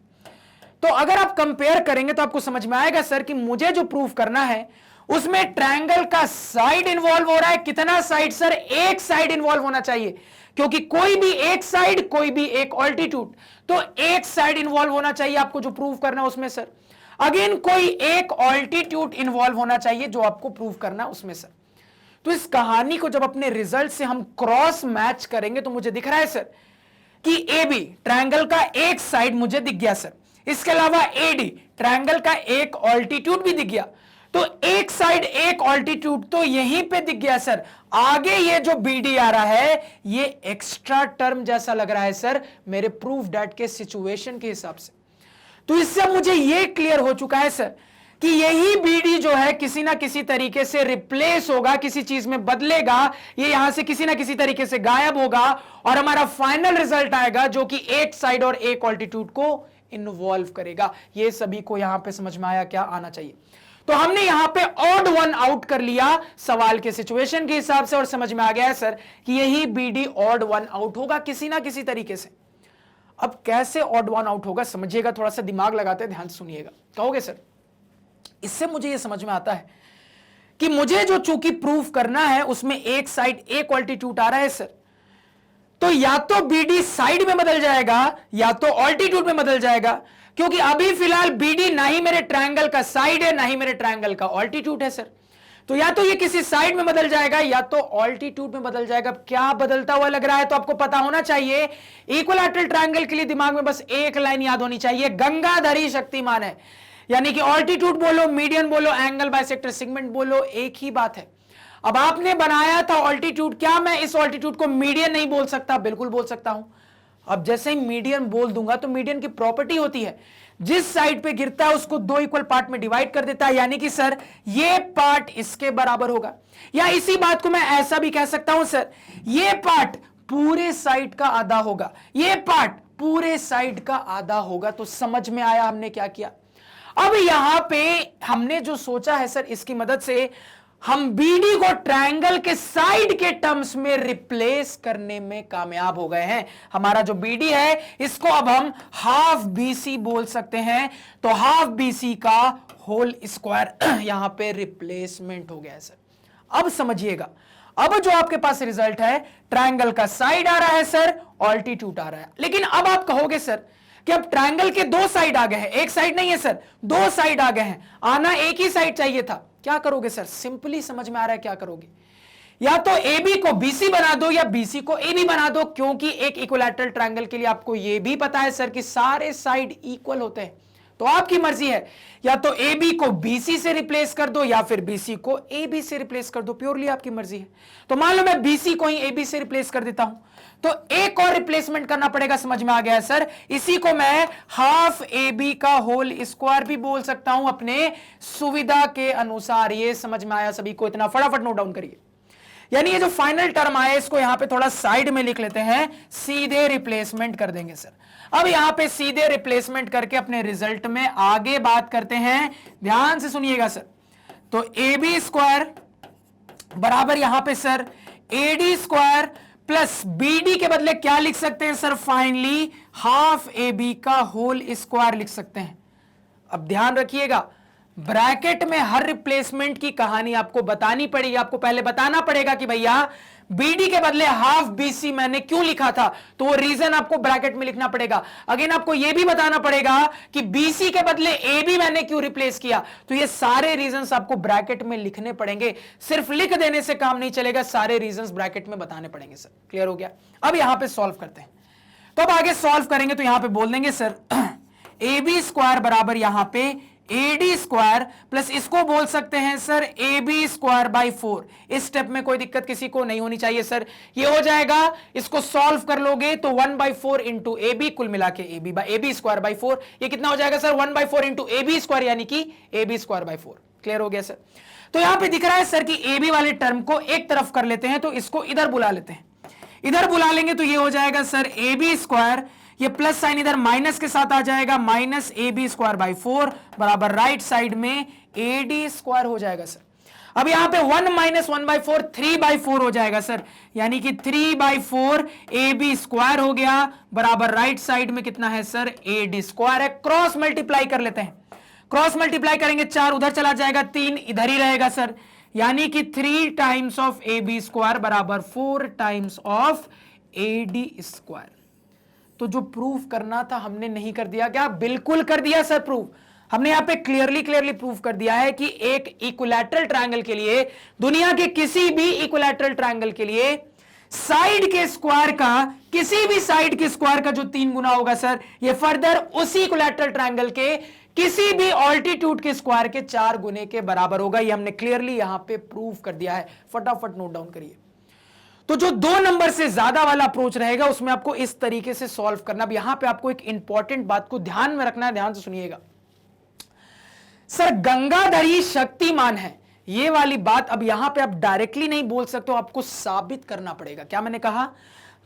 तो अगर आप कंपेयर करेंगे तो आपको समझ में आएगा सर कि मुझे जो प्रूव करना है उसमें ट्रायंगल का साइड इन्वॉल्व हो रहा है। कितना साइड सर, एक साइड इन्वॉल्व होना चाहिए, क्योंकि कोई भी एक साइड कोई भी एक ऑल्टीट्यूड, तो एक साइड इन्वॉल्व होना चाहिए आपको जो प्रूव करना है उसमें सर। अगेन कोई एक ऑल्टीट्यूड इन्वॉल्व होना चाहिए जो आपको प्रूव करना है उसमें सर। तो इस कहानी को जब अपने रिजल्ट से हम क्रॉस मैच करेंगे तो मुझे दिख रहा है सर कि ए बी ट्रायंगल का एक साइड मुझे दिख गया सर, इसके अलावा ए डी ट्रायंगल का एक ऑल्टीट्यूड भी दिख गया। तो एक साइड एक ऑल्टीट्यूड तो यहीं पे दिख गया सर। आगे ये जो बी डी आ रहा है ये एक्स्ट्रा टर्म जैसा लग रहा है सर मेरे प्रूफ डैट के सिचुएशन के हिसाब से। तो इससे मुझे ये क्लियर हो चुका है सर कि यही बीडी जो है किसी ना किसी तरीके से रिप्लेस होगा, किसी चीज में बदलेगा, ये यहां से किसी ना किसी तरीके से गायब होगा और हमारा फाइनल रिजल्ट आएगा जो कि एक साइड और एक ऑल्टीट्यूड को इन्वॉल्व करेगा। ये सभी को यहां पे समझ में आया क्या आना चाहिए। तो हमने यहां पे ऑड वन आउट कर लिया सवाल के सिचुएशन के हिसाब से और समझ में आ गया है सर कि यही बीडी ऑड वन आउट होगा किसी ना किसी तरीके से। अब कैसे ऑड वन आउट होगा समझिएगा, थोड़ा सा दिमाग लगाते ध्यान सुनिएगा। कहोगे सर इससे मुझे यह समझ में आता है कि मुझे जो चूंकि प्रूफ करना है उसमें एक साइड एक ऑल्टीट्यूड आ रहा है सर, तो या तो बीडी साइड में बदल जाएगा या तो ऑल्टीट्यूड में बदल जाएगा, क्योंकि अभी फिलहाल बीडी ना ही मेरे ट्रायंगल का साइड है ना ही मेरे ट्रायंगल का ऑल्टीट्यूड है सर। तो या तो ये किसी साइड में बदल जाएगा या तो ऑल्टीट्यूड में बदल जाएगा। क्या बदलता हुआ लग रहा है तो आपको पता होना चाहिए। इक्विलैटरल ट्रायंगल के लिए दिमाग में बस एक लाइन याद होनी चाहिए, गंगाधरी शक्तिमान है। यानी कि ऑल्टीट्यूड बोलो, मीडियन बोलो, एंगल बाइसेक्टर सेगमेंट बोलो, एक ही बात है। अब आपने बनाया था ऑल्टीट्यूड, क्या मैं इस ऑल्टीट्यूड को मीडियन नहीं बोल सकता? बिल्कुल बोल सकता हूं। अब जैसे ही मीडियन बोल दूंगा तो मीडियन की प्रॉपर्टी होती है जिस साइड पे गिरता है उसको दो इक्वल पार्ट में डिवाइड कर देता है, यानी कि सर ये पार्ट इसके बराबर होगा। या इसी बात को मैं ऐसा भी कह सकता हूं सर, ये पार्ट पूरे साइड का आधा होगा, ये पार्ट पूरे साइड का आधा होगा। तो समझ में आया हमने क्या किया। अब यहां पे हमने जो सोचा है सर इसकी मदद से हम बीडी को ट्रायंगल के साइड के टर्म्स में रिप्लेस करने में कामयाब हो गए हैं। हमारा जो बीडी है इसको अब हम हाफ बीसी बोल सकते हैं। तो हाफ बीसी का होल स्क्वायर यहां पे रिप्लेसमेंट हो गया है सर। अब समझिएगा, अब जो आपके पास रिजल्ट है ट्रायंगल का साइड आ रहा है सर, ऑल्टीट्यूड आ रहा है। लेकिन अब आप कहोगे सर कि अब ट्रायंगल के दो साइड आ गए हैं, एक साइड नहीं है सर, दो साइड आ गए हैं, आना एक ही साइड चाहिए था। क्या करोगे सर? सिंपली समझ में आ रहा है क्या करोगे, या तो ए बी को बीसी बना दो या बीसी को ए बी बना दो, क्योंकि एक इक्विलैटरल ट्रायंगल के लिए आपको यह भी पता है सर कि सारे साइड इक्वल होते हैं। तो आपकी मर्जी है, या तो ए बी को बीसी से रिप्लेस कर दो या फिर बीसी को ए बी से रिप्लेस कर दो, प्योरली आपकी मर्जी है। तो मान लो मैं बीसी को ही ए बी से रिप्लेस कर देता हूं, तो एक और रिप्लेसमेंट करना पड़ेगा। समझ में आ गया सर। इसी को मैं हाफ ए बी का होल स्क्वायर भी बोल सकता हूं अपने सुविधा के अनुसार। ये समझ में आया सभी को? इतना फटाफट नोट डाउन करिए। यानी ये जो फाइनल टर्म आया इसको यहां पे थोड़ा साइड में लिख लेते हैं, सीधे रिप्लेसमेंट कर देंगे सर। अब यहां पे सीधे रिप्लेसमेंट करके अपने रिजल्ट में आगे बात करते हैं। ध्यान से सुनिएगा सर। तो ए बी स्क्वायर बराबर यहां पे sir A D square plus B D के बदले क्या लिख सकते हैं sir? Finally half A B का होल स्क्वायर लिख सकते हैं। अब ध्यान रखिएगा, ब्रैकेट में हर रिप्लेसमेंट की कहानी आपको बतानी पड़ेगी। आपको पहले बताना पड़ेगा कि भैया बीडी के बदले हाफ बीसी मैंने क्यों लिखा था, तो वो रीजन आपको ब्रैकेट में लिखना पड़ेगा। अगेन आपको यह भी बताना पड़ेगा कि बीसी के बदले ए बी मैंने क्यों रिप्लेस किया, तो ये सारे रीजंस आपको ब्रैकेट में लिखने पड़ेंगे। सिर्फ लिख देने से काम नहीं चलेगा, सारे रीजंस ब्रैकेट में बताने पड़ेंगे सर। क्लियर हो गया? अब यहां पे सॉल्व करते हैं। तो अब आगे सॉल्व करेंगे तो यहां पे बोल देंगे सर ए बी स्क्वायर बराबर यहां पे AD स्क्वायर प्लस इसको बोल सकते हैं सर AB स्क्वायर बाई 4। इस स्टेप में कोई दिक्कत किसी को नहीं होनी चाहिए सर। ये हो जाएगा, इसको सॉल्व कर लोगे तो 1/4 इंटू AB, कुल मिला के AB स्क्वायर बाई 4। ये कितना हो जाएगा सर 1/4 इंटू AB स्क्वायर, यानी कि AB स्क्वायर बाई 4। क्लियर हो गया सर। तो यहां पे दिख रहा है सर कि AB वाले टर्म को एक तरफ कर लेते हैं, तो इसको इधर बुला लेते हैं। इधर बुला लेंगे तो ये हो जाएगा सर AB स्क्वायर, ये प्लस साइन इधर माइनस के साथ आ जाएगा, माइनस AB स्क्वायर बाई 4 बराबर राइट साइड में AD स्क्वायर हो जाएगा सर। अब यहां पे 1 माइनस 1/4 3/4 हो जाएगा सर, यानी कि 3/4 AB स्क्वायर हो गया बराबर राइट साइड में कितना है सर AD स्क्वायर है। क्रॉस मल्टीप्लाई कर लेते हैं, क्रॉस मल्टीप्लाई करेंगे 4 उधर चला जाएगा, 3 इधर ही रहेगा सर, यानी कि 3 टाइम्स ऑफ AB स्क्वायर बराबर 4 टाइम्स ऑफ AD स्क्वायर। तो जो प्रूफ करना था हमने नहीं कर दिया क्या? बिल्कुल कर दिया सर प्रूफ। हमने यहां पे क्लियरली प्रूफ कर दिया है कि एक इक्विलैटरल ट्रायंगल के लिए, दुनिया के किसी भी इक्विलैटरल ट्रायंगल के लिए साइड के स्क्वायर का, किसी भी साइड के स्क्वायर का जो 3 गुना होगा सर, ये फर्दर उसी इक्विलैटरल ट्रायंगल के किसी भी ऑल्टीट्यूड के स्क्वायर के 4 गुने के बराबर होगा। ये हमने क्लियरली यहां पे प्रूफ कर दिया है। फटाफट नोट डाउन करिए। तो जो 2 नंबर से ज्यादा वाला अप्रोच रहेगा उसमें आपको इस तरीके से सॉल्व करना। अब यहां पे आपको एक इंपॉर्टेंट बात को ध्यान में रखना है, ध्यान से सुनिएगा। सर गंगाधरी शक्तिमान है, ये वाली बात अब यहां पे आप डायरेक्टली नहीं बोल सकते हो, आपको साबित करना पड़ेगा। क्या मैंने कहा?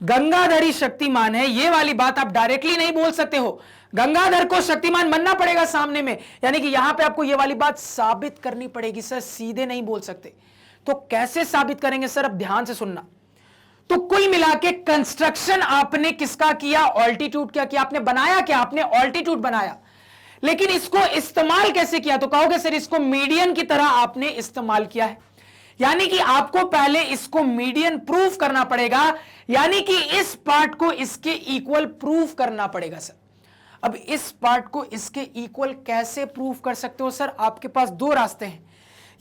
गंगाधरी शक्तिमान है, ये वाली बात आप डायरेक्टली नहीं बोल सकते हो, गंगाधर को शक्तिमान बनना पड़ेगा सामने में, यानी कि यहां पे आपको ये वाली बात साबित करनी पड़ेगी सर, सीधे नहीं बोल सकते। तो कैसे साबित करेंगे सर? अब ध्यान से सुनना। तो कुल मिला के कंस्ट्रक्शन आपने किसका किया? ऑल्टीट्यूड क्या किया? आपने बनाया क्या? आपने ऑल्टीट्यूड बनाया। लेकिन इसको इस्तेमाल कैसे किया? तो कहोगे सर इसको मीडियन की तरह आपने इस्तेमाल किया है, यानी कि आपको पहले इसको मीडियन प्रूफ करना पड़ेगा, यानी कि इस पार्ट को इसके इक्वल प्रूफ करना पड़ेगा सर। अब इस पार्ट को इसके इक्वल कैसे प्रूफ कर सकते हो सर? आपके पास 2 रास्ते हैं,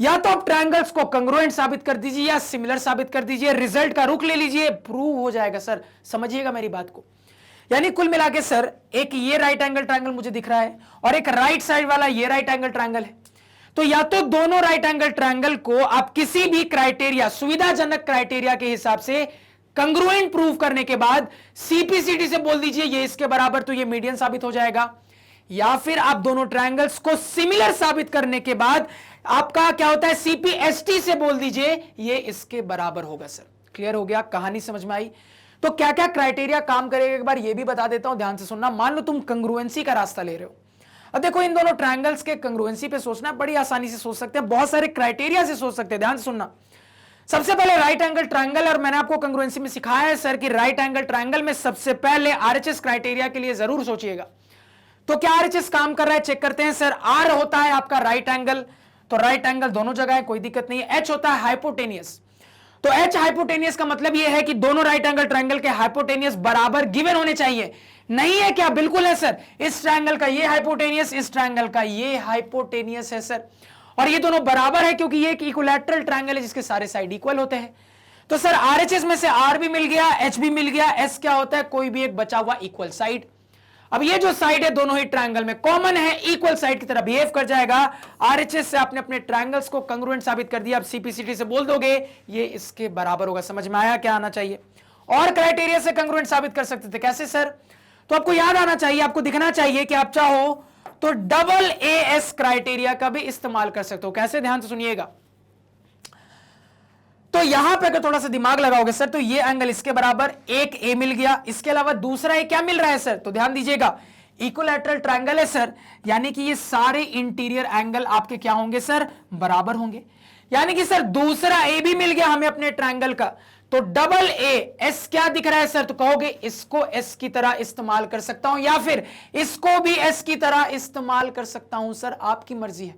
या तो आप ट्रायंगल्स को कंग्रुएंट साबित कर दीजिए या सिमिलर साबित कर दीजिए, रिजल्ट का रुख ले लीजिए, प्रूव हो जाएगा सर। समझिएगा मेरी बात को। यानी कुल मिला के सर एक ये राइट एंगल ट्रायंगल मुझे दिख रहा है और एक राइट साइड वाला ये राइट एंगल ट्रायंगल है। तो या तो दोनों राइट एंगल ट्रायंगल को आप किसी भी क्राइटेरिया, सुविधाजनक क्राइटेरिया के हिसाब से कंग्रुएंट प्रूव करने के बाद सीपीसीटी से बोल दीजिए ये इसके बराबर, तो ये मीडियन साबित हो जाएगा। या फिर आप दोनों ट्रायंगल्स को सिमिलर साबित करने के बाद आपका क्या होता है, सीपीएसटी से बोल दीजिए ये इसके बराबर होगा सर। क्लियर हो गया? कहानी समझ में आई? तो क्या क्या क्राइटेरिया काम करेगा एक बार ये भी बता देता हूं, ध्यान से सुनना। मान लो तुम कंग्रुएंसी का रास्ता ले रहे हो। अब देखो इन दोनों ट्रायंगल्स के कंग्रुएंसी पे सोचना बड़ी आसानी से सोच सकते हैं, बहुत सारे क्राइटेरिया से सोच सकते हैं। ध्यान से सुनना। सबसे पहले राइट एंगल ट्रायंगल, और मैंने आपको कंग्रुएंसी में सिखाया है सर कि राइट एंगल ट्रायंगल में सबसे पहले आरएचएस क्राइटेरिया के लिए जरूर सोचिएगा। तो क्या आरएचएस काम कर रहा है चेक करते हैं सर। आर होता है आपका राइट एंगल, तो राइट एंगल दोनों जगह है, कोई दिक्कत नहीं है। एच होता है हाइपोटेनियस, तो एच हाइपोटेनियस का मतलब यह है कि दोनों राइट एंगल ट्रायंगल के हाइपोटेनियस बराबर गिवन होने चाहिए। नहीं है क्या? बिल्कुल है सर। इस ट्रायंगल का ये हाइपोटेनियस, इस ट्रायंगल का ये हाइपोटेनियस है सर, और ये दोनों बराबर है क्योंकि ये एक इक्विलैटरल ट्रायंगल है जिसके सारे साइड इक्वल होते हैं। तो सर आरएचएस में से आर भी मिल गया, एच भी मिल गया, एस क्या होता है? कोई भी एक बचा हुआ इक्वल साइड। अब ये जो साइड है दोनों ही ट्रायंगल में कॉमन है, इक्वल साइड की तरह बिहेव कर जाएगा। आरएचएस से आपने अपने ट्रायंगल्स को कंग्रुएंट साबित कर दिया। अब सीपीसीटी से बोल दोगे ये इसके बराबर होगा। समझ में आया? क्या आना चाहिए? और क्राइटेरिया से कंग्रुएंट साबित कर सकते थे, कैसे सर? तो आपको याद आना चाहिए, आपको दिखना चाहिए कि आप चाहो तो डबल एएस क्राइटेरिया का भी इस्तेमाल कर सकते हो। कैसे? ध्यान से सुनिएगा। तो यहां पे अगर थोड़ा सा दिमाग लगाओगे सर, तो ये एंगल इसके बराबर, एक ए मिल गया, इसके अलावा दूसरा ए क्या मिल रहा है सर? तो ध्यान दीजिएगा, इक्विलैटरल ट्रायंगल है सर, यानी कि ये सारे इंटीरियर एंगल आपके क्या होंगे सर? बराबर होंगे। यानी कि सर दूसरा ए भी मिल गया हमें अपने ट्रायंगल का, तो डबल ए। एस क्या दिख रहा है सर? तो कहोगे इसको एस की तरह इस्तेमाल कर सकता हूं या फिर इसको भी एस की तरह इस्तेमाल कर सकता हूं सर, आपकी मर्जी है।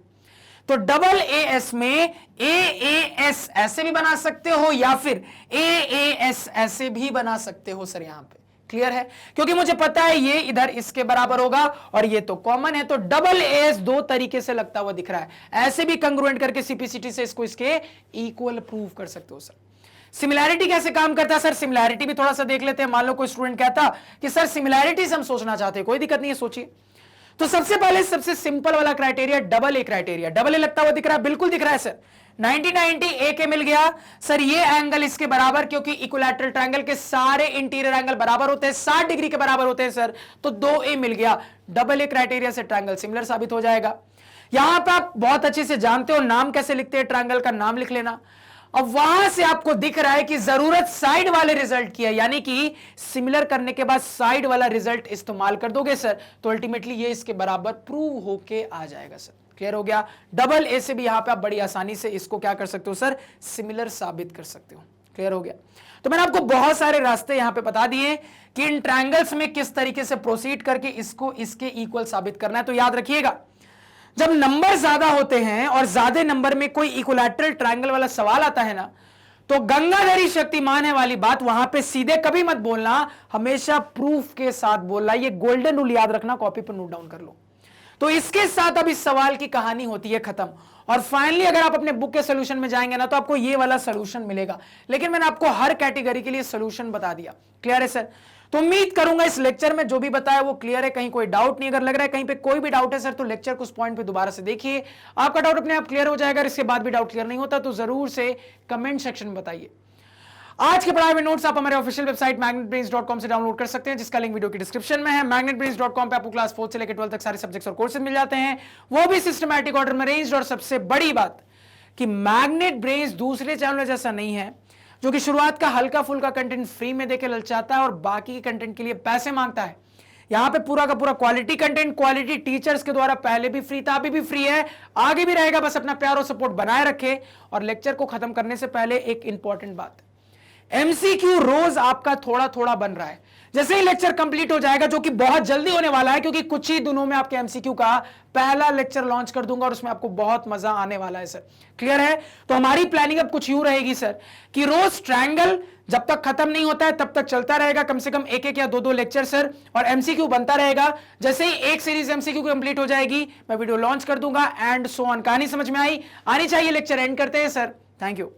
तो डबल एएस में एएस ऐसे भी बना सकते हो या फिर एएस ऐसे भी बना सकते हो सर। यहां पे क्लियर है? क्योंकि मुझे पता है ये इधर इसके बराबर होगा और ये तो कॉमन है, तो डबल एएस 2 तरीके से लगता हुआ दिख रहा है। ऐसे भी कंग्रुएंट करके सीपीसीटी से इसको इसके इक्वल प्रूव कर सकते हो सर। सिमिलैरिटी कैसे काम करता है सर? सिमिलैरिटी भी थोड़ा सा देख लेते हैं। मान लो कोई स्टूडेंट कहता कि सर सिमिलैरिटी से हम सोचना चाहते हैं, कोई दिक्कत नहीं है, सोचिए। तो सबसे पहले सबसे सिंपल वाला criteria double A criteria. Double A लगता हुआ दिख रहा है, बिल्कुल दिख रहा है सर। 90-90 ए के मिल गया सर, ये एंगल इसके बराबर, क्योंकि इक्विलैटरल ट्रायंगल के सारे इंटीरियर एंगल बराबर होते हैं, 60 डिग्री के बराबर होते हैं सर, तो 2a मिल गया। डबल ए क्राइटेरिया से ट्रायंगल सिमिलर साबित हो जाएगा। यहां पर आप बहुत अच्छे से जानते हो नाम कैसे लिखते हैं, ट्रायंगल का नाम लिख लेना। अब वहां से आपको दिख रहा है कि जरूरत साइड वाले रिजल्ट की है, यानी कि सिमिलर करने के बाद साइड वाला रिजल्ट इस्तेमाल कर दोगे सर, तो अल्टीमेटली ये इसके बराबर प्रूव होके आ जाएगा सर। क्लियर हो गया। डबल ए से भी यहां पे आप बड़ी आसानी से इसको क्या कर सकते हो सर, सिमिलर साबित कर सकते हो। क्लियर हो गया। तो मैंने आपको बहुत सारे रास्ते यहां पे बता दिए कि इन ट्रायंगल्स में किस तरीके से प्रोसीड करके इसको इसके इक्वल साबित करना है। तो याद रखिएगा, जब नंबर ज्यादा होते हैं और ज्यादा नंबर में कोई इक्विलैटरल ट्रायंगल वाला सवाल आता है ना, तो गंगाधरी शक्तिमान है वाली बात वहां पे सीधे कभी मत बोलना, हमेशा प्रूफ के साथ बोलना। ये गोल्डन रूल याद रखना, कॉपी पर नोट डाउन कर लो। तो इसके साथ अब इस सवाल की कहानी होती है खत्म। और फाइनली अगर आप अपने बुक के सोल्यूशन में जाएंगे ना, तो आपको ये वाला सोल्यूशन मिलेगा, लेकिन मैंने आपको हर कैटेगरी के लिए सोल्यूशन बता दिया। क्लियर है सर। तो उम्मीद करूंगा इस लेक्चर में जो भी बताया वो क्लियर है, कहीं कोई डाउट नहीं। अगर लग रहा है कहीं पे कोई भी डाउट है सर, तो लेक्चर को उस पॉइंट पे दोबारा से देखिए, आपका डाउट अपने आप क्लियर हो जाएगा। इसके बाद भी डाउट क्लियर नहीं होता तो जरूर से कमेंट सेक्शन में बताइए। आज के पढ़ाए हुए नोट्स आप हमारे ऑफिशियल वेबसाइट magnetbrains.com से डाउनलोड कर सकते हैं, जिसका लिंक वीडियो की डिस्क्रिप्शन में है। magnetbrains.com पे आपको क्लास 4 से लेकर 12 तक सारे सब्जेक्ट्स और कोर्सेज मिल जाते हैं, वो भी सिस्टमैटिक ऑर्डर में अरेंज्ड। और सबसे बड़ी बात कि मैग्नेट ब्रेन्स दूसरे चैनल जैसा नहीं है, जो कि शुरुआत का हल्का फुल्का कंटेंट फ्री में देके ललचाता है और बाकी के कंटेंट के लिए पैसे मांगता है। यहां पे पूरा का पूरा क्वालिटी कंटेंट, क्वालिटी टीचर्स के द्वारा पहले भी फ्री था, अभी भी फ्री है, आगे भी रहेगा। बस अपना प्यार और सपोर्ट बनाए रखे। और लेक्चर को खत्म करने से पहले एक इंपॉर्टेंट बात, एमसीक्यू रोज आपका थोड़ा थोड़ा बन रहा है। जैसे ही लेक्चर कंप्लीट हो जाएगा, जो कि बहुत जल्दी होने वाला है, क्योंकि कुछ ही दिनों में आपके एमसीक्यू का पहला लेक्चर लॉन्च कर दूंगा और उसमें आपको बहुत मजा आने वाला है सर। क्लियर है। तो हमारी प्लानिंग अब कुछ यूं रहेगी सर कि रोज ट्रायंगल जब तक खत्म नहीं होता है तब तक चलता रहेगा, कम से कम एक एक या दो दो लेक्चर सर, और एमसीक्यू बनता रहेगा। जैसे ही एक सीरीज एमसीक्यू कंप्लीट हो जाएगी, मैं वीडियो लॉन्च कर दूंगा एंड सो ऑन। कहानी समझ में आई? आनी चाहिए। लेक्चर एंड करते हैं सर। Thank you.